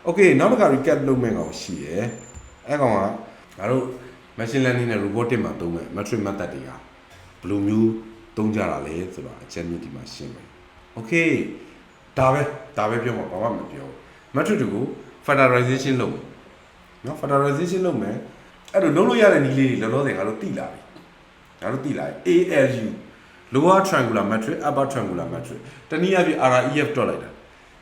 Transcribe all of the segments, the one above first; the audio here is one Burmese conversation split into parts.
Okay နောက်တစ်ခါ recap လုပ်မယ်ကောင်ရှိရယ်အဲ့ကောင်ကငါတို့ machine learning နဲ့ robotic မှာသုံးမဲ့ metric method တွေကဘယ်လိုမျိုးသုံးကြတာလဲဆိုတော့အချက်မျိုးဒီမှာရှင်းမယ် Okay ဒါပဲပြောမှာဘာမှမပြော metric တွေကို factorization လုပ်မယ်နော် factorization လုပ်မယ်အဲ့လိုလုပ်လို့ရတဲ့နည်းလေးတွေလောလောဆယ်ငါတို့သိလာပြီALU lower triangular matrix upper triangular matrix တနည်းအားဖြင့် REF တွက်လိုက်တာ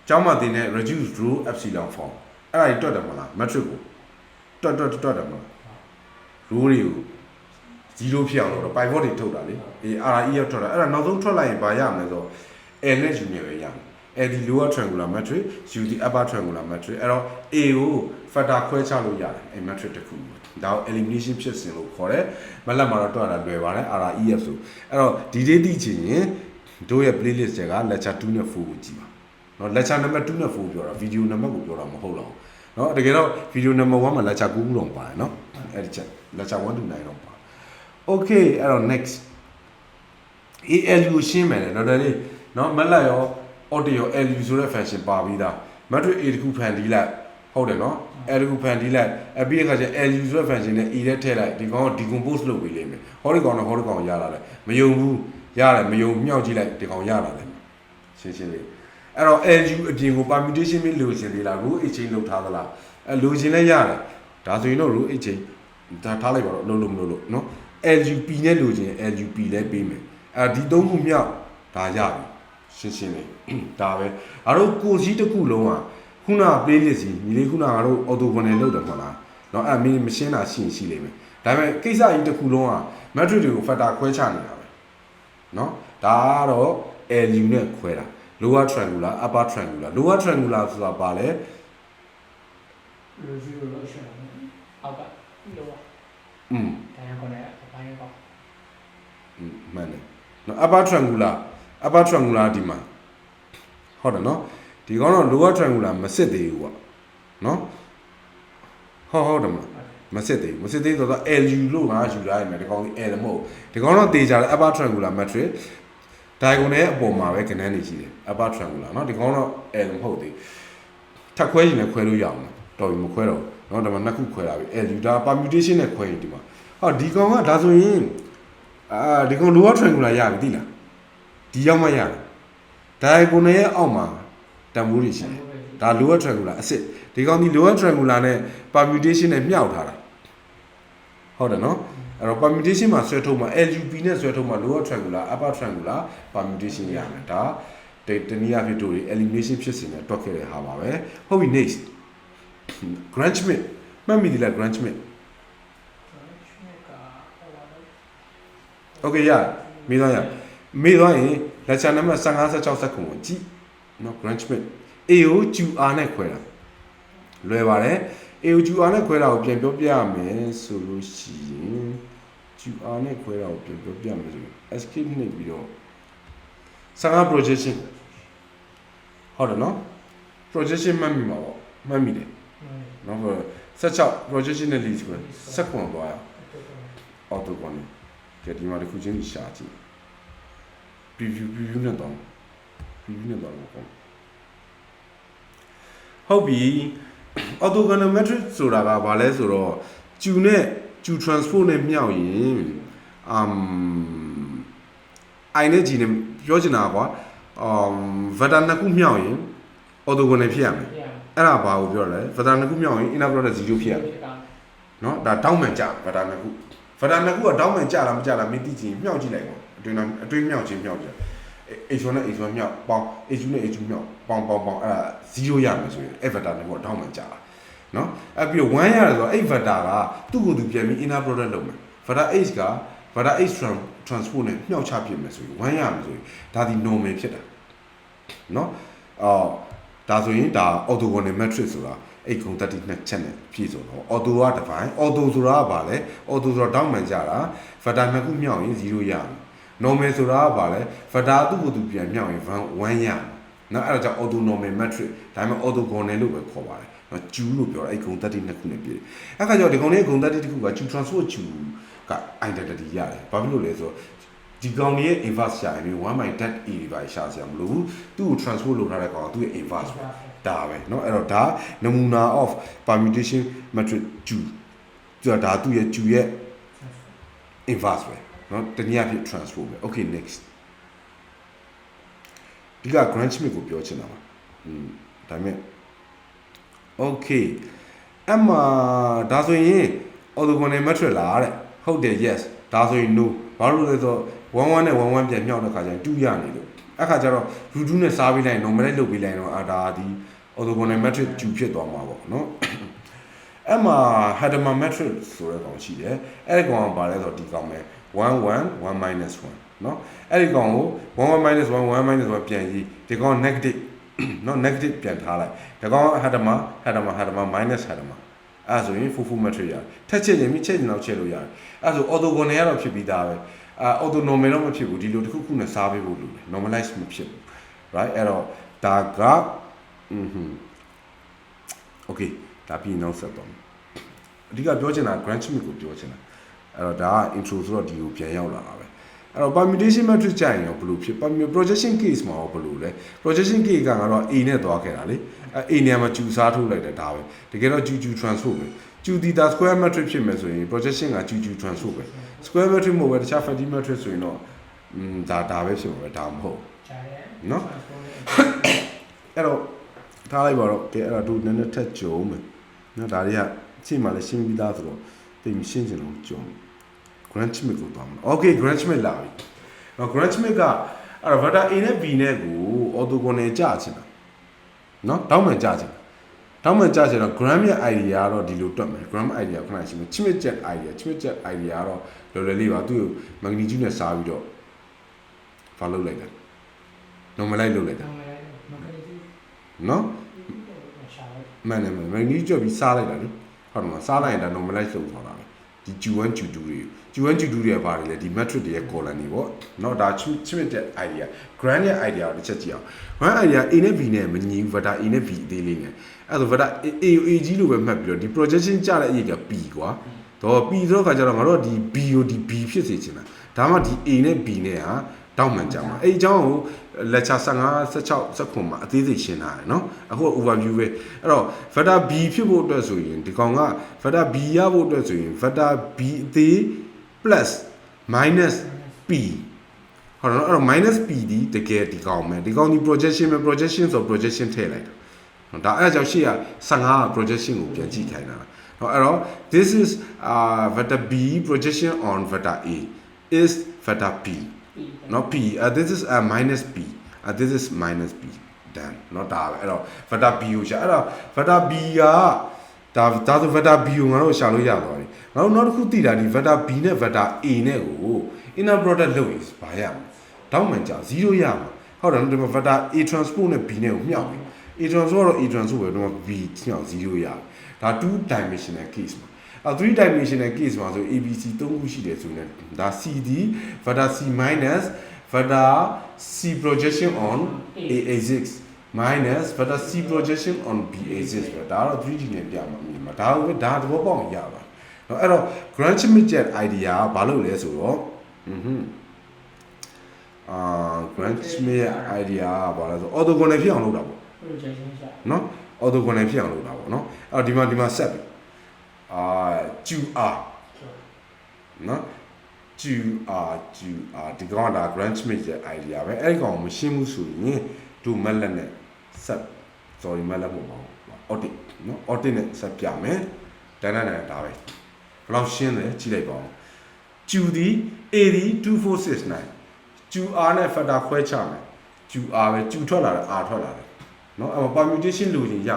ကျောင်းမှာသင်တဲ့ reduced row epsilon form အဲ့ဒါတွက်တယ်မလား matrix ကိုတွက်တယ်မလား row တွေကို0ဖြစ်အောင်လို့ pivot တွေထုတ်တာလေREF ထွက်တာအဲ့ဒါနောက်ဆုံးထွက်လိုက်ရင်ဘာရမလဲဆိုတော့ L နဲ့ U နဲ့ပဲရမယ်အဲ့ဒီ lower triangular matrix U ဒီ upper triangular matrix အဲ့တော့ A ကို factor ခွဲခြားလို့ရတယ်အဲ့ matrix တစ်ခုဒါကို elimination ဖြစ်စဉ်လို့ခေါ်တယ်မလက်မှာတော့တွက်တာလွယ်ပါတယ် REF ဆိုအဲ့တော့ဒီဒေးသိချင်ရင်တို့ရဲ့ playlist တွေက lecture 2နဲ့4ကိုကြည့်ပါเนาะ lecture number 2နဲ့4ပြောတာ video number ကိုပြောတာမဟုတ်တော့เนาะတကယ်တော့ video number 1မှာ lecture 9ခုတော့ပါတယ်เนาะအဲ့ဒီချက် lecture 1 to 9တော့ပါ okay အဲ့တော့ next ALU ရှင်းမယ်လေနော်ဒါလေးเนาะမလက်ရော audio ရော LU ဆိုတဲ့ function ပါပြီးသား matrix A တခုဖန်တီးလိုက်ဟုတ်တယ်နော် L တခုဖန်တီးလိုက်အပြီးအခါကျ LU ဆိုတဲ့ function နဲ့ E နဲ့ထည့်လိုက်ဒီကောင်က decompose လုပ်ပေးလိမ့်မယ်ဟောဒီကောင်တော့ဟောဒီကောင်ရလာတယ်မယုံဘူးရတယ်မယုံမြောက်ကြည့်လိုက်ဒီကောင်ရလာတယ်ရှင်းလေးအဲ့တော့ LU အပြင်ကို permutation မလိုချင်သေးလား row exchange လုပ်ထားသလားအဲလိုချင်လဲရတယ်ဒါဆိုရင်တော့ row exchange ဒါထားလိုက်ပါတော့လုံးလုံးမလို့နော် LUP နဲ့လိုချင် LUP လဲပေးမယ်အဲဒီသုံးခုမြောက်ဒါရပြီရှင်းလေးဒါပဲအားတို့ကိုစီးတစ်ခုလုံးကခုန playlist ကြီးညီလေးခုနကတော့ auto connect လုပ်တယ်မဟုတ်လားเนาะအဲ့မရှင်းတာရှိလိမ့်မယ်ဒါပေမဲ့ကိစ္စကြီးတစ်ခုလုံးက matrix တွေကို factor ခွဲချနေတာပဲเนาะဒါကတော့ LU နဲ့ခွဲတာ lower triangular upper triangular lower triangular ဆိုတာဘာလဲ 0 လို့ရှင်းတယ်အောက်က lower ဒါရခေါ်တယ်အပိုင်းကောမှန်တယ်เนาะ upper triangular ဒီမှာဟုတ်တယ်เนาะဒီကောင်တော့ lower triangular မစစ်သေးဘူးကွာเนาะဟုတ်တယ်မစစ်သေးဆိုတော့ LU လို့ငါယူလိုက်မယ်ဒီကောင်ကြီး L မဟုတ်ဒီကောင်တော့တေချာတယ် upper triangular matrix diagonal အပေါ်မှာပဲကဏ္ဍနေရှိတယ် upper triangular เนาะဒီကောင်တော့ L မဟုတ်သေးထပ်ခွဲရင်လည်းခွဲလို့ရအောင်တော်ပြီမခွဲတော့เนาะဒါမှနှစ်ခုခွဲတာပြီ LU ဒါ permutation နဲ့ခွဲရင်ဒီမှာဒီကောင်ကဒါဆိုရင်ဒီကောင် lower triangular ရပြီသိလားဒီရောက်မှရတယ် diagonal ရဲ့အောက်မှာတန်ဖိုးတွေရှိတယ်ဒါ lower triangular အစစ်ဒီကောင်ဒီ lower triangular နဲ့ permutation နဲ့မြှောက်ထားတာဟုတ်တယ်နော်အဲ့တော့ permutation မှာဆွဲထုတ်မှာ LUP နဲ့ဆွဲထုတ်မှာ lower triangular upper triangular permutation ရမယ်ဒါတနည်းအားဖြင့်တို့တွေ elimination ဖြစ်စဉ်နဲ့တွက်ခဲ့တဲ့ဟာပါပဲဟုတ်ပြီ next Grant Schmidt မှတ်မိသေးလား Grant Schmidt Okay ရမေးသွားရင် lecture number 15 16 19ကိုကြည့်နော် Grant Schmidt A ကို QR နဲ့ခွဲတာလွယ်ပါတယ် A ကို QR နဲ့ခွဲတာကိုပြန်ပြောပြရမယ်ဆိုလို့ရှိရင် QR နဲ့ခွဲတာကိုပြန်ပြောပြမယ်ဆိုရင် escape နှိပ်ပြီးတော့15 projection ဟုတ်တယ်နော် projection မှတ်မိမှာပေါ့မှတ်မိတယ်နော်16 projection နဲ့ lead ခွဲ16သွားရ auto connect ကြည့်ဒီမှာတစ်ခုချင်းရှာကြည့် preview နဲ့တော့ဟုတ်ပြီ orthogonometric ဆိုတာကဘာလဲဆိုတော့ Q နဲ့ Q transpose နဲ့မြောက်ရင် I နဲ့ G နဲ့ပြောချင်တာကွာvector နှစ်ခုမြောက်ရင် orthogonal ဖြစ်ရမယ်အဲ့ဒါဘာကိုပြောလဲ vector နှစ်ခုမြောက်ရင် inner product 0ဖြစ်ရမယ်เนาะဒါတောင်းမှန်ကြ vector နှစ်ခုကတောင်းမှန်ကြလားမကြလားမသိချင်မြောက်ကြည့်လိုက်ကွာအတွင်းမြောက်ချင်းမြောက်ကြH1 နဲ့ H1 မြောက်ပေါင်း H2 နဲ့ H2 မြောက်ပေါင်းအဲ့ဒါ0ရမယ်ဆိုရင်အဲ့ vector နဲ့ပေါ့တောင်းမှန်ကြလားเนาะအဲ့ပြီး1ရတယ်ဆိုတော့အဲ့ vector ကသူ့ကိုယ်သူပြန်ပြီး inner product လုပ်မယ် vector H က vector H transpose နဲ့မြောက်ချပြမယ်ဆိုရင်1ရမယ်ဆိုရင်ဒါဒီ normal ဖြစ်တာเนาะဒါဆိုရင်ဒါ orthogonal matrix ဆိုတာအဲ့ခုံ32ချက်နဲ့ပြည့်စုံတော့ auto ကတစ်ပိုင်း auto ဆိုတာကဘာလဲ auto ဆိုတာတောင်းမှန်ကြတာ vector နှစ်ခုမြောက်ရင်0ရမယ်normal ဆိုတာကဘာလဲ vector သူ့ကိုယ်သူပြန်မြောက်ရင်1ရမယ်နော်အဲ့ဒါကြောင့် autonomic matrix ဒါပေမဲ့ orthogonal လို့ပဲခေါ်ပါတယ်နော် Q လို့ပြောတာအဲ့ဂုဏ်32ခုနဲ့ပြည့်တယ်အဲ့ခါကျတော့ဒီကောင်လေးဂုဏ်32ခုက Q transpose Q က identity ရတယ်ဘာဖြစ်လို့လဲဆိုတော့ဒီကောင်လေးရဲ့ inverse ရှာရင်1/that A ပဲရှာစရာမလိုဘူးသူ့ကို transpose လုပ်ထားတဲ့ကောင်ကသူ့ရဲ့ inverse ပဲ ဒါပဲเนาะအဲ့တော့ဒါ namuna of permutation matrix Q သူကဒါသူ့ရဲ့ Q ရဲ့ inverse ပဲเนาะတနည်းအားဖြင့် transpose ပဲ okay next ဒီက Grant Smith ကိုပြောချင်တာပါဒါပေမဲ့ okay အမှဒါဆိုရင် orthogonal matrix လားတဲ့ဟုတ်တယ် yes ဒါဆိုရင် no ဘာလို့လဲဆိုတော့11နဲ့11ပြန်မြောက်တဲ့ခါကျရင်2ရနေလို့အခါကျတော့ root 2နဲ့စားပေးလိုက်ရင် normal လုပ်ပေးလိုက်ရင်တော့ဒါဒီ orthogonal matrix Q ဖြစ်သွားမှာပေါ့เนาะအဲ့မှာ Hadamard matrix ဆိုတဲ့ကောင်ရှိတယ်အဲ့ဒီကောင်ကဘာလဲဆိုတော့ဒီကောင်ပဲ1 1 1 minus 1เนาะအဲ့ဒီကောင်ကို1 minus 1 1 minus 1ပြန်ရေးဒီကောင် negative เนาะ negative ပြန်ထားလိုက်ဒီကောင် Hadamard minus Hadamard အဲ့ဆိုရင် full matrix ရတယ်ထက်ချက်ရင်မြစ်ချက်ရင်တော့ချက်လို့ရတယ်အဲ့ဆို orthogonal ကတော့ဖြစ်ပြီးသားပဲorthonormal တော့မဖြစ်ဘူးဒီလိုတစ်ခုခုနဲ့စားပေးဖို့လိုတယ် normalize မဖြစ်ဘူး right အဲ့တော့ဒါကokay ဒါပြီးနောက်ဆက်တော့အဓိကပြောချင်တာ Grant Smith ကိုပြောချင်တာအဲ့တော့ဒါက intro ဆိုတော့ဒီကိုပြန်ရောက်လာတာပဲအဲ့တော့ permutation matrix ကြရင်ရောဘယ်လိုဖြစ် projection case မှာရောဘယ်လိုလဲ projection case ကတော့ A နဲ့သွားခဲ့တာလေA နေရာမှာ Q စားထုတ်လိုက်တယ်ဒါပဲတကယ်တော့ Q transpose ပဲ Q theta square matrix ဖြစ်မယ်ဆိုရင် projection က Q transpose ပဲ square matrix မဟုတ်ပဲတခြား fatty matrix ဆိုရင်တော့ဒါပဲဖြစ်မှာပဲဒါမဟုတ်เนาะအဲ့တော့ထားလိုက်ပါတော့ကဲအဲ့ဒါတို့နည်းနည်းထက်ကြုံမယ်เนาะဒါတွေကချိန်မှလည်းရှင်းပြီးသားဆိုတော့ပြင်ရှင်းချင်လို့ကြုံ Grant Smith ကိုသွားမှာ okay Grant Smith လာပြီเนาะ Grant Smith ကအဲ့တော့ vector A နဲ့ B နဲ့ကို orthogonal ကြချင်တာเนาะတောင်းမှန်ကြချင်တာတောင်းမှန်ကြချင်တော့ Grant ရဲ့ idea ကတော့ဒီလိုတွက်မယ် Grant idea ခဏရှင်းမယ် Smith jet idea ကတော့လွယ်လွယ်လေးပါသူ့ကို magnitude နဲ့စားပြီးတော့ဘာလုပ်လိုက်လဲ normalize လုပ်လိုက်တာเนาะမှန်တယ်magnitude ကြွပြီးစားလိုက်တာလေဟုတ်တယ်မစားလိုက်ရင်ဒါ normalize လုပ်သွားတာပဲဒီ Q1 Q2 တွေကပါတယ်လေဒီ matrix တွေရဲ့ column တွေပေါ့เนาะဒါ Smith ရဲ့ idea Grant ရဲ့ idea ကိုတစ်ချက်ကြည့်အောင် Grant idea A နဲ့ B နဲ့မညီဘူး vector A နဲ့ B အသေးလေးနဲ့အဲ့ဒါဆို vector A ကြီးလို့ပဲမှတ်ပြီးတော့ဒီ projection ကြတဲ့အရေးက P ကွာတော့ P ဆိုတော့ခါကျတော့ငါတို့ဒီ B ကိုဒီ B ဖြစ်စေချင်တာဒါမှဒီ A နဲ့ B နဲ့ဟာတောက်မှန်ကြမှာအဲ့အကြောင်းကို lecture 15 16 19မှာအသေးစိတ်ရှင်းထားတယ်เนาะအခု overview ပဲအဲ့တော့ vector B ဖြစ်ဖို့အတွက်ဆိုရင်ဒီကောင်က vector B ရဖို့အတွက်ဆိုရင် vector B အသေး plus minus P ဟုတ်တော့အဲ့တော့ minus P ဒီတကယ်ဒီကောင်မယ်ဒီကောင်ဒီ projection ပဲ projection ဆို projection ထည့်လိုက်တာဒါအဲ့အကြောင်းရှေ့က15 projection ကိုပြန်ကြည့်ခိုင်းတာเนาะအဲ့တော့ this is vector B projection on vector A is vector P not P this is minus P this is minus P done เนาะဒါပဲအဲ့တော့ vector B ကိုရှာအဲ့တော့ vector B ကဒါဆို vector B ကိုငါတို့ရှာလို့ရသွားပြီငါတို့နောက်တစ်ခုသိတာဒီ vector B နဲ့ vector A နဲ့ကို inner product လုပ်ရင်ဘာရမလဲတောင်းမှန်ကြ0ရမှာဟုတ်တယ်ဒီမှာ vector A transpose နဲ့ B နဲ့ကိုမြှောက်ပြီ A transpose တော့ A transpose ပဲဒီမှာ B ညှောက်0ရဒါ 2 dimensional case မှာ3 dimensional case မှာဆို ABC 3ခုရှိတယ်ဆိုရင်ဒါ CD vector C minus vector C projection on A axis minus vector C projection on B axis ပဲဒါတော့ 3D နဲ့ပြမှာဒါကိုပဲဒါသဘောပေါက်ရပါเนาะအဲ့တော့ Grant Smith jet idea ကဘာလို့လဲဆိုတော့Grant Smith idea ကဘာလဲဆို orthogonal ဖြစ်အောင်လုပ်တာပေါ့เนาะ orthogonal ဖြစ်အောင်လုပ်တာပေါ့เนาะအဲ့တော့ဒီမှာဆက်ပြီQR နော် QR ဒီကောင်ကဒါ Grant Smith ရဲ့ idea ပဲအဲ့ဒီကောင်မရှင်းဘူးဆိုရင်တို့မက်လက်နဲ့ဆက် sorry မက်လက်မဟုတ်ပါဘူး audit နော် audit နဲ့ဆက်ပြမယ်တန်းတန်းဒါပဲဘယ်လောက်ရှင်းလဲကြည့်လိုက်ပါဦး Q ဒီ A ဒီ 2469 QR နဲ့ factor ခွဲချမယ် QR ပဲ Q ထွက်လာတယ် R ထွက်လာတယ်နော်အဲ့ permutation လို့ရင်ရ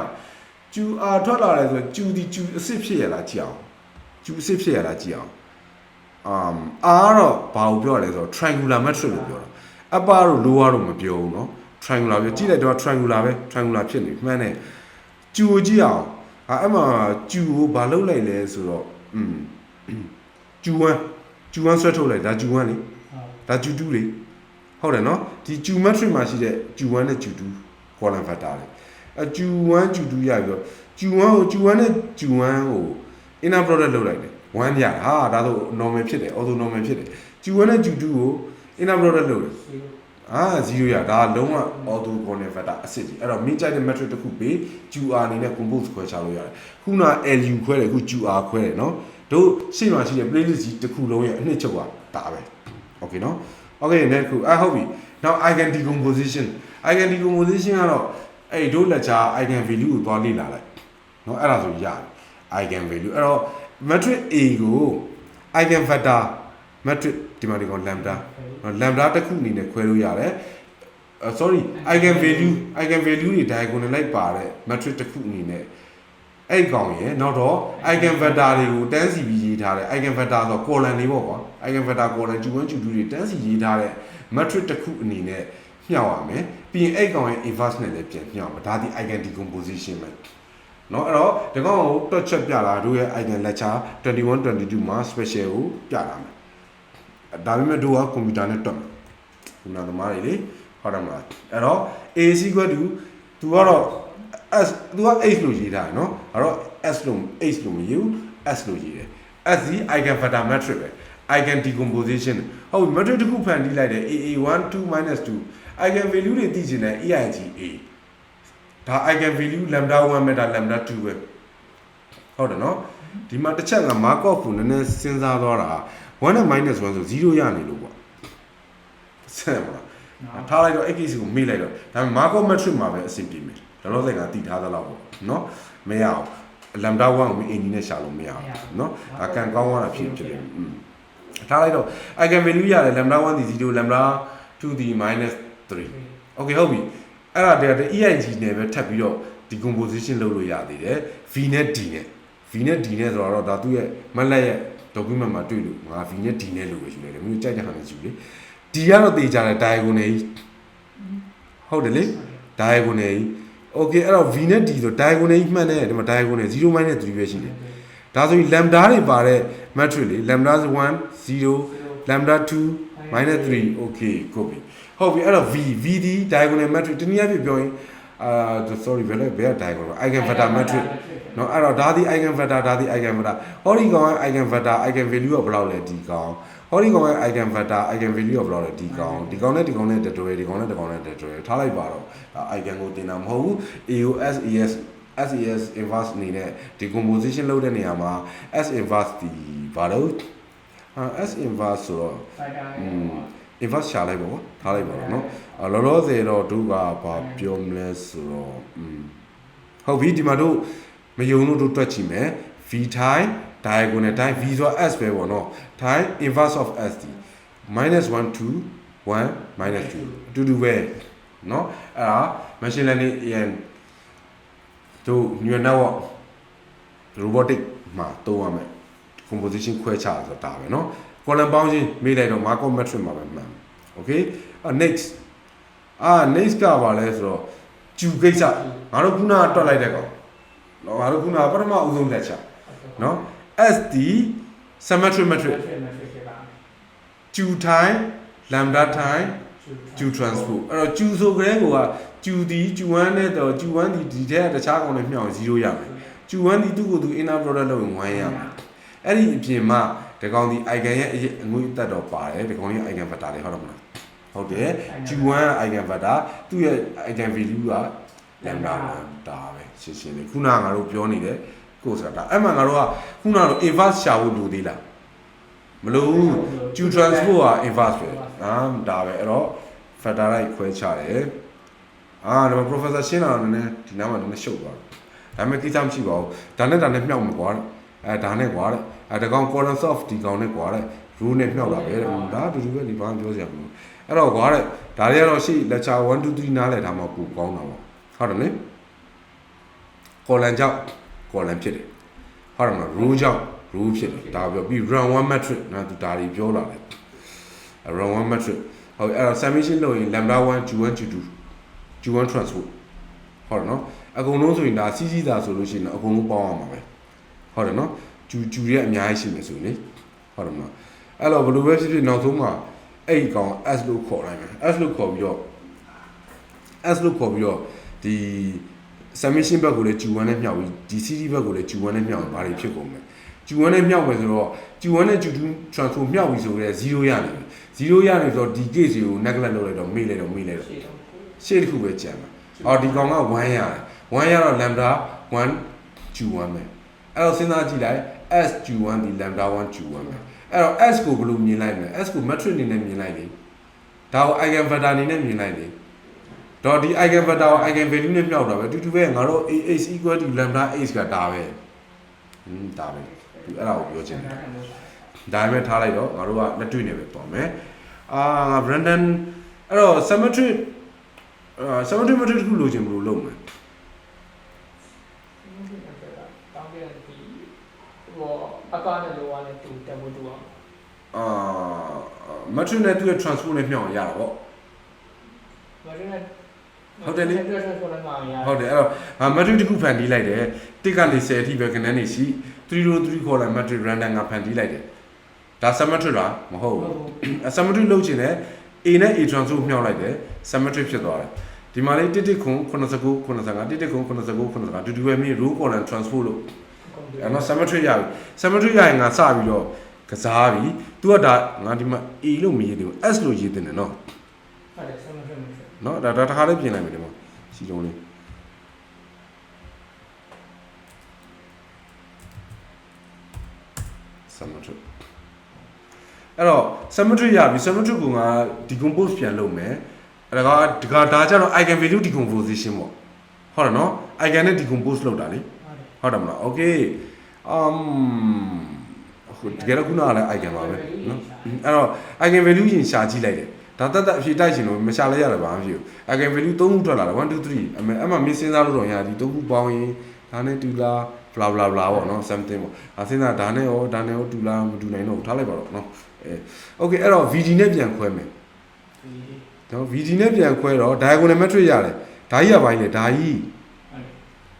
QR ထွက်လာတယ်ဆိုQ ဒီ Q အစစ်ဖြစ်ရလားကြည့်အောင် Q အစစ်ဖြစ်ရလားကြည့်အောင်R တော့ဘာကိုပြောရလဲဆိုတော့ triangular matrix လို့ပြောတာ upper တို့ lower တို့မပြောဘူးเนาะ triangular ပြောကြည့်လိုက်တော့ triangular ပဲ triangular ဖြစ်နေမှန်းတယ် Q ကိုကြည့်အောင်အဲ့မှာ Q ကိုဘာလုပ်လိုက်လဲဆိုတော့Q1 ဆွဲထုတ်လိုက်ဒါ Q1 လေဒါ Q2 လေဟုတ်တယ်เนาะဒီ Q matrix မှာရှိတဲ့ Q1 နဲ့ Q2 column factor လေQ1 Q2 ရပြီးတော့ Q1 နဲ့ Q1 ကို inner product လုပ်လိုက်တယ်1ရဟာဒါဆို normal ဖြစ်တယ် ortho normal ဖြစ်တယ် Q1 နဲ့ Q2 ကို inner product လုပ်တယ် 0ရဒါလုံးဝ auto corner factor အစစ်ကြီးအဲ့တော့ min ကြိုက်တဲ့ metric တစ်ခုပေး QR အနေနဲ့ compose ခွဲခြားလို့ရတယ်ခုန LU ခွဲတယ်ခု QR ခွဲတယ်နော်တို့ရှေ့မှာရှိတဲ့ playlist ကြီးတစ်ခုလုံးရဲ့အနှစ်ချုပ်ကဒါပဲ okay နော် okay နောက်ခုဟုတ်ပြီ now eigen decomposition ကတော့အဲ့တို့လက်ချာ eigen value ကိုသွားလေ့လာလိုက်နော်အဲ့ဒါဆိုရတယ် eigen value အဲ့တော့ matrix A ကို eigen vector matrix ဒီမှာဒီကောင် lambda တစ်ခုအနေနဲ့ခွဲလို့ရတယ်sorry eigen value တွေ diagonal လိုက်ပါတဲ့ matrix တစ်ခုအနေနဲ့အဲ့ကောင်ရယ်နောက်တော့ eigen vector တွေကိုတန်းစီပြီးရေးထားတယ် eigen vector ဆို column တွေပေါ့ကွာ eigen vector column Q1 Q2 တွေတန်းစီရေးထားတဲ့ matrix တစ်ခုအနေနဲ့မျှောက်ရမယ်ပြီးရင်အဲ့ကောင်ရဲ့ inverse နဲ့လည်းပြန်မျှောက်မှာဒါဒီ eigen decomposition ပဲเนาะအဲ့တော့ဒီကောင်ကိုတွက်ချက်ပြလာတို့ရဲ့ eigen lecture 21 22မှာ special ကိုပြလာမယ်ဒါပေမဲ့တို့ကကွန်ပျူတာနဲ့တွက်မယ်ခုနသမားတွေလေဟုတ်တယ်မလားအဲ့တော့ A is equal to သူကတော့ S သူက H လို့ရေးထားတယ်เนาะအဲ့တော့ S လို့ H လို့မရေးဘူး S လို့ရေးတယ် S ဒီ eigen vector matrix ပဲ eigen decomposition ဟုတ် matrix တစ်ခုဖန်တီးလိုက်တယ် AA1 2 2 eigen value တွေသိချင်တယ် EIGA ဒါ eigen value lambda 1 meta lambda 2ပဲဟုတ်တယ်เนาะဒီမှာတစ်ချက်က Markov ကိုနည်းနည်းစဉ်းစားသွားတာ1 နဲ့ -1 ဆို0ရနေလို့ပေါ့ဆက်မလားထားလိုက်တော့ x ကိုမေ့လိုက်တော့ဒါပေမဲ့ Markov matrix မှာပဲအဆင်ပြေမယ်လောလောဆယ်ကတည်ထားသလောက်ပေါ့เนาะမရအောင် lambda 1ကိုအင်းကြီးနဲ့ရှာလို့မရအောင်เนาะဒါကန်ကောင်းသွားတာဖြစ်တယ်ထားလိုက်တော့ eigen value ရတယ် lambda 1ဒီ0 lambda 2ဒီ -3 okay ဟုတ်ပြီအဲ့ဒါတည်း EIG နဲ့ပဲထပ်ပြီးတော့ decomposition လုပ်လို့ရသေးတယ် V နဲ့ D နဲ့ဆိုတော့ဒါသူ့ရဲ့မက်လက်ရဲ့ document မှာတွေ့လို့ငါ V နဲ့ D နဲ့လို့ပဲယူလိုက်တယ်မျိုးကြိုက်တဲ့ဟာနဲ့ယူလေ D ကတော့တေချာတယ် diagonal ကြီးဟုတ်တယ်လေ diagonal ကြီး okay အဲ့တော့ V နဲ့ D ဆို diagonal ကြီးမှန်တယ်ဒီမှာ diagonal 0 -3 ပဲရှိတယ်ဒါဆိုရင် lambda တွေပါတဲ့ matrix လေ lambda 1 0 lambda 2 -3 okay ဟုတ်ပြီအဲ့တော့ V ဒီ diagonal matrix တနည်းအားဖြင့်ပြောရင်sorry ဘယ် diagonal eigen vector matrix เนาะအဲ့တော့ဒါဒီ eigen vector ဟောဒီကောင်ရဲ့ eigen vector eigen value ကဘယ်လောက်လဲဒီကောင်ဟောဒီကောင်ရဲ့ eigen vector eigen value ကဘယ်လောက်လဲဒီကောင်နဲ့ဒီကောင်နဲ့တတွဲဒီကောင်နဲ့တတွဲထားလိုက်ပါတော့ဒါ eigen ကိုတင်တာမဟုတ်ဘူး AOS SAS inverse အနေနဲ့ decomposition လုပ်တဲ့နေရာမှာ S inverse ဒီဘာလို့S inverse ဆိုတော့inverse ရှာလိုက်ပါဘောထားလိုက်ပါတော့เนาะလောလောဆယ်တော့တို့ကဘာပြောမလဲဆိုတော့ဟုတ်ပြီဒီမှာတို့မယုံလို့တို့တွက်ကြည့်မယ် V time diagonal time V ဆို S ပဲပေါ့เนาะ time inverse of S ဒီ -1 2 1 -2 တူတူပဲเนาะအဲ့ဒါ machine learning AI တို့ neural network robotic မှာသုံးရမယ် composition ခွဲခြားဆိုတာပဲเนาะ column ပေါင်းချင်းမေးလိုက်တော့ Markov matrix မှာပဲမှန် okay next next ကပါလဲဆိုတော့ကျူကိစ္စငါတို့ခုနကတွက်လိုက်တဲ့ကောင်ငါတို့ခုနကပထမအဦးဆုံးလက်ချเนาะ S ဒီ symmetric matrix ကျူ time lambda time ကျူ transpose အဲ့တော့ကျူဆိုကြတဲ့ကောကျူဒီကျူ1နဲ့တော့ကျူ1ဒီထဲကတခြားကောင်နဲ့မျှောင်0ရမယ်ကျူ1ဒီသူ့ကိုသူ inner product လုပ်ရင်1ရမယ်အဲ့ဒီအပြင်မှာဒီကောင်ဒီ eigen ရဲ့အငွေ့အသက်တော့ပါတယ်ဒီကောင်ရဲ့ eigen vector တွေဟုတ်တယ်မလားဟုတ်တယ် Q1 eigen vector သူ့ရဲ့ eigen value က lambda ဒါပဲရှင်းလေးခုနကငါတို့ပြောနေတဲ့ကိုဆိုတာအဲ့မှာငါတို့ကခုနကတော့ inverse ရှာဖို့လိုသေးလားမလိုဘူး Q transpose က inverse ပဲဒါပဲအဲ့တော့ factor လိုက်ခွဲချတယ်ဒါပေမဲ့ professor ရှင်းတာတော့နည်းနည်းဒီနားမှာနည်းနည်းရှုပ်သွားတယ်ဒါပေမဲ့ကိစ္စမရှိပါဘူးဒါနဲ့မြောက်မှာကွာဒါနဲ့ကွာတကောင် column of ဒီကောင်နဲ့ကွာrule နဲ့မြောက်လာပဲဒါအတူတူပဲဒီဘာပြောစရာမလိုအဲ့တော့ကွာဒါတွေကတော့ရှေ့ lecture 1 2 3နားလည်ထားမှပိုကောင်းတာပေါ့ဟုတ်တယ်လေ column ကြောင့် column ဖြစ်တယ်ဟုတ်တယ်မလား row ကြောင့် row ဖြစ်တယ်ဒါပြောပြီး run 1 matrix နော်သူဒါတွေပြောလာတယ် run 1 matrix ဟုတ်အဲ့တော့ summation လုပ်ရင် lambda 1 q1 q2 q1 transpose ဟုတ်တယ်နော်အကုန်လုံးဆိုရင်ဒါစီးတာဆိုလို့ရှိရင်အကုန်လုံးပေါင်းအောင်ပါပဲဟုတ်တယ်နော်ကျူရဲ့အများကြီးရှိမယ်ဆိုရင်လေဟုတ်တယ်မလားအဲ့တော့ဘယ်လိုပဲဖြစ်ဖြစ်နောက်ဆုံးမှာအဲ့ဒီကောင် S လို့ခေါ်လိုက်မယ် S လို့ခေါ်ပြီးတော့ဒီ summation ဘက်ကိုလည်း Q1 နဲ့မြောက်ပြီးဒီ CD ဘက်ကိုလည်း Q1 နဲ့မြောက်ရင်ဘာတွေဖြစ်ကုန်မလဲ Q1 နဲ့မြောက်မယ်ဆိုတော့ Q1 နဲ့ Q2 transfer မြောက်ပြီဆိုတော့0ရနေပြီ0ရနေဆိုတော့ဒီ case ကို neglect လုပ်လိုက်တော့မေ့လိုက်တော့ရှေ့တစ်ခုပဲကျန်မှာအော်ဒီကောင်က1ရတယ်1ရတော့ lambda 1 Q1 ပဲအဲ့တော့စဉ်းစားကြည့်လိုက် s Q1 ဒီ lambda 1 Q1 ပဲအဲ့တော့ s ကိုဘယ်လိုမြင်လိုက်မလဲ s ကို matrix အနေနဲ့မြင်လိုက်လေဒါကို eigen vector အနေနဲ့မြင်လိုက်လေတော့ဒီ eigen vector ကို eigen value နဲ့မြောက်တာပဲတူတူပဲငါတို့ AH equal to lambda h ကဒါပဲဒါပဲသူအဲ့ဒါကိုပြောချင်တယ်ဒါပေမဲ့ထားလိုက်တော့ငါတို့ကလက်တွေ့နေပဲပေါ့မယ်ငါ Brandon အဲ့တော့ symmetry matrix တစ်ခုလိုချင်ဘယ်လိုလုပ်မလဲတောင်းပြတယ်ဒီဟိုအကားနဲ့လောကနဲ့တူတက်ဖို့တူအောင်matrix နဲ့သူ့ရဲ့ transport နဲ့မြောက်ရတာပေါ့matrix နဲ့ဟုတ်တယ်လေ transport နဲ့မှာရဟုတ်တယ်အဲ့တော့matrix တစ်ခုဖန်တီးလိုက်တယ်တစ်ကနေ10အထိပဲခဏနေရှိ303ခေါ်လိုက် matrix random ကဖန်တီးလိုက်တယ်ဒါ symmetry လားမဟုတ်ဘူး symmetry လုပ်ချင်တယ် A နဲ့ A transport မြောက်လိုက်တယ် symmetry ဖြစ်သွားတယ်ဒီမှာလေးတစ်ခု89 95တစ်ခု89 95တူတူပဲမြေ row column transport လို့အဲ့တော့ symmetry ရပြီ symmetry ရရင်ငါစပြီးတော့ကစားပြီ तू ကဒါငါဒီမှာ A လို့မရေးသေးဘူး S လို့ရေးတင်တယ်နော်ဟုတ်တယ် symmetry နော်ဒါတစ်ခါလေးပြင်လိုက်မယ်ဒီမှာစီတုံးလေးsymmetry အဲ့တော့ symmetry ရပြီ symmetry ကိုငါ decompose ပြန်လုပ်မယ်အဲ့ဒါကြတော့ eigen value decomposition ပေါ့ဟုတ်တယ်နော် eigen နဲ့ decompose လုပ်တာလေဟုတ်တယ်မလား okay တကယ်တော့ခုနကလည်း eigen ပါပဲနော်အဲ့တော့ eigen value ရင်ရှာကြည့်လိုက်တယ်ဒါတက်အဖြေတိုက်ချင်လို့မရှာလဲရတယ်ဘာမှမဖြစ်ဘူး eigen value 3ခုထွက်လာတယ်1 2 3အဲ့မှာမင်းစဉ်းစားလို့တော့ရဒီ3ခုပေါင်းရင်ဒါနဲ့တူလား bla bla bla ပေါ့နော် something ပေါ့စဉ်းစားဒါနဲ့ရောတူလားမတူနိုင်တော့ထားလိုက်ပါတော့နော်okay အဲ့တော့ VD နဲ့ပြန်ခွဲမယ်နော် VD နဲ့ပြန်ခွဲတော့ diagonal matrix ရတယ်ဒါကြီးကဘာကြီးလဲဒါကြီး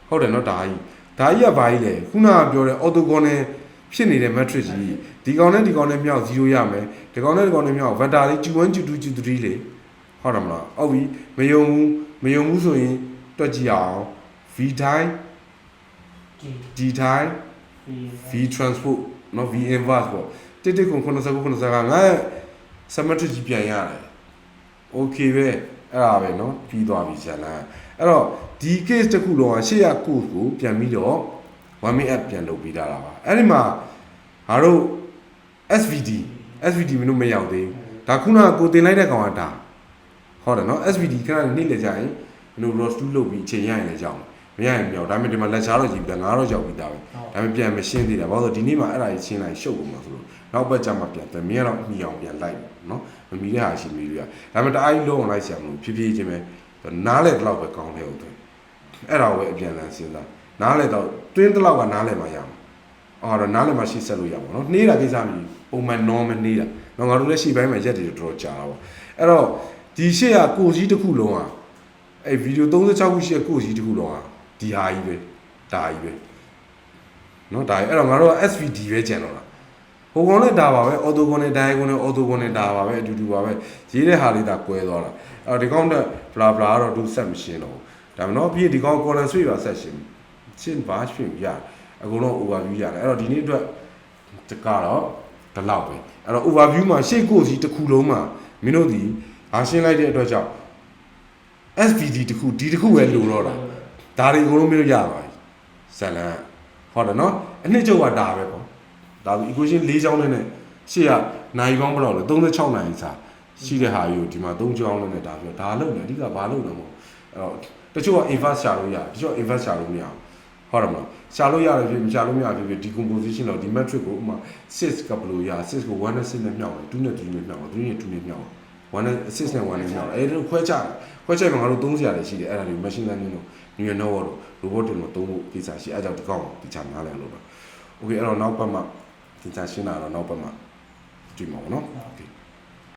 ဟုတ်တယ်နော်ဒါကြီးကဘာကြီးလဲခုနကပြောတဲ့ orthogonal ဖြစ်နေတဲ့ matrix ကြီးဒီကောင်နဲ့မြောက်0ရမယ်ဒီကောင်နဲ့မြောက် vector လေး Q1 Q2 Q3 လေဟုတ်တယ်မလားဟုတ်ပြီမယုံဘူးဆိုရင်တွက်ကြည့်အောင် V time D time V transport နော် V inverse ပေါ့တစ်ခု89 ငါ symmetry ကြီးပြန်ရတယ် okay ပဲအဲ့ဒါပဲเนาะပြီးသွားပြီဇာလန်အဲ့တော့ဒီ case တစ်ခုလုံးကရှေ့ရ course ကိုပြန်ပြီးတော့ 1 minute ပြန်လုပ်ပြီးတာပါအဲ့ဒီမှာငါတို့ SVD မင်းတို့မရောက်သေးဘူးဒါခုနကကိုတင်လိုက်တဲ့ကောင်ကဒါဟုတ်တယ်เนาะ SVD ခဏနေလေကြရင်မင်းတို့ ROS2 လုပ်ပြီးအချိန်ရရင်လည်းကြောက်မရရင်မရောက်ဒါပေမဲ့ဒီမှာလက်ချားတော့ကြည့်ပြန်ငါတော့ကြောက်ပြီးသားပဲဒါပေမဲ့ပြန်မရှင်းသေးတာဘာလို့ဒီနေ့မှအဲ့ဒါကြီးရှင်းလိုက်ရှုပ်ကုန်မှာဆိုလို့နောက်ဘက်ကျမှပြန်တယ်မင်းကတော့မှီအောင်ပြန်လိုက်เนาะမမီတဲ့ဟာရှိမီလို့ရဒါပေမဲ့တအားကြီးလုံးအောင်လိုက်ဆရာမလို့ဖြည်းဖြည်းချင်းပဲနားလဲတော့ပဲကောင်းတယ်ဟုတ်တယ်အဲ့ဒါကိုပဲအပြန်လန်းစဉ်းစားနားလဲတော့တွင်းတလောက်ကနားလဲမှရမှာအော်တော့နားလဲမှရှိဆက်လို့ရမှာเนาะနှေးတာကိစ္စမရှိပုံမှန် normal နှေးတာတော့ငါတို့လည်းရှေ့ပိုင်းမှာရက်တွေတော်တော်ကြာတာပေါ့အဲ့တော့ဒီရှေ့ကကိုကြီးတစ်ခုလုံးอ่ะအဲ့ဗီဒီယို36ခုရှိတဲ့ကိုကြီးတစ်ခုလုံးอ่ะဒီဟာကြီးပဲဒါကြီးပဲเนาะဒါကြီးအဲ့တော့ငါတို့က SVD ပဲကျန်တော့လားဟိုကောင်လည်းဒါပါပဲ orthogonal diagonal ဒါပါပဲအတူတူပါပဲရေးတဲ့ဟာလေးဒါကွဲသွားတာအဲ့ဒီကောင်က bla bla ကတော့သူဆက်မရှင်းတော့ဒါမှမဟုတ်ပြီးဒီကောင် column switch ပါဆက်ရှင်းပါရှင်းရအကုန်လုံး overview ရတယ်အဲ့တော့ဒီနေ့အတွက်တကတော့ဒီလောက်ပဲအဲ့တော့ overview မှာရှေ့ကိုစီတစ်ခုလုံးမှာမင်းတို့ဒီဟာရှင်းလိုက်တဲ့အတွက်ကြောင့် SVD တစ်ခုဒီတစ်ခုပဲလိုတော့တာဒါတွေအကုန်လုံးမင်းတို့ရပါပြီဇလန်ဟုတ်တယ်နော်အနှစ်ချုပ်ကဒါပဲပေါ့ဒါပြီး equation ၄ချောင်းနဲ့ရှေ့ကနိုင်ကောင်းဘယ်လောက်လဲ36နိုင်စာရှိတဲ့ဟာကြီးကိုဒီမှာ3ချောင်းနဲ့ဒါပြောဒါလုံးတယ်အဓိကဘာလုံးလဲမဟုတ်အဲ့တော့တချို့က inverse ရှာလို့ရတယ်တချို့ inverse ရှာလို့မရဟုတ်တယ်မလားရှာလို့ရတယ်ဖြစ်မရှာလို့မရဖြစ် decomposition တော့ဒီ matrix ကိုဥမာ6ကဘယ်လိုရ6ကို1နဲ့6နဲ့မြောက်တယ်2နဲ့3နဲ့မြောက်တယ်3နဲ့2နဲ့မြောက်တယ်1နဲ့6နဲ့1နဲ့မြောက်တယ်အဲ့ဒါခွဲချမှာငါတို့3စရာတွေရှိတယ်အဲ့ဒါတွေ machine learning တို့ neural network တို့ robot တွေတို့သုံးဖို့ကိစ္စရှိအဲ့ကြောင့်ဒီကောင်ဒီချာနားလည်လို့တော့ okay အဲ့တော့နောက်ပတ်မှာသင်ချာရှင်းတာတော့နောက်ပတ်မှာတွေ့မှာပေါ့နော် okay